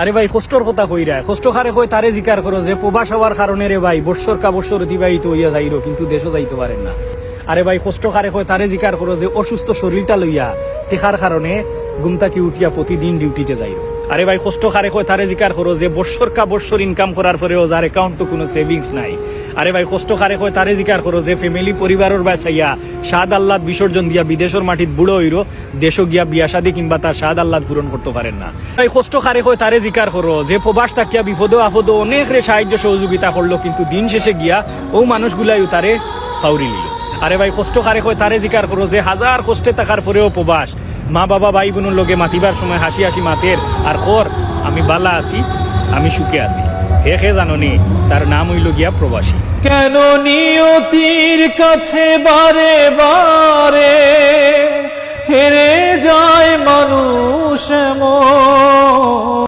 আরে ভাই কষ্টর কথা কইরা কষ্ট খারে কই তারে জিকার করো যে প্রবাস হওয়ার কারণে রে ভাই বৎসর কা বৎসর অতিবাহিত হইয়া যাইরো কিন্তু দেশও যাইতে পারেন না। আরে ভাই কষ্ট খারে কই তারে জিকার করো যে অসুস্থ শরীরটা লইয়া টেকার কারণে ঘুমতাকি উঠিয়া প্রতিদিন ডিউটিতে যাইরো। আরে ভাই কষ্ট খারে কই তারে জিকার করো যে বৎসর কা বৎসর ইনকাম করার পরেও যার অ্যাকাউন্ট তো কোনো সেভিংস নাই। আরে ভাই কষ্ট খারে কই তারে জিকার করো যে ফ্যামিলি পরিবারের বাসাইয়া সাদ আল্লাহ বিসর্জন দিয়া বিদেশের মাটিত বুড়ো হইরো দেশও গিয়া বিয়া শাদী কিংবা তার সাদ আল্লাহ পূরণ করতে পারেন না। ভাই কষ্ট খারে কই তারে জিকার করো যে প্রবাস তাকিয়া বিপদ আপদ অনেক রে সাহায্য সহযোগিতা করলো কিন্তু দিন শেষে গিয়া ও মানুষগুলাইও তারে ফাউরি নিল। আরে ভাই কষ্ট খারে কই তারে জিকার করো যে হাজার কষ্টে থাকার পরেও প্রবাস মা বাবা ভাই বোনের লগে মাতিবার সময় হাসি হাসি মাতের আর খর আমি বালা আছি আমি সুখে আছি হে জাননি তার নাম হইল গিয়া প্রবাসী। কেন নিয়তির কাছে বারে বারে হেরে যায় মানুষ।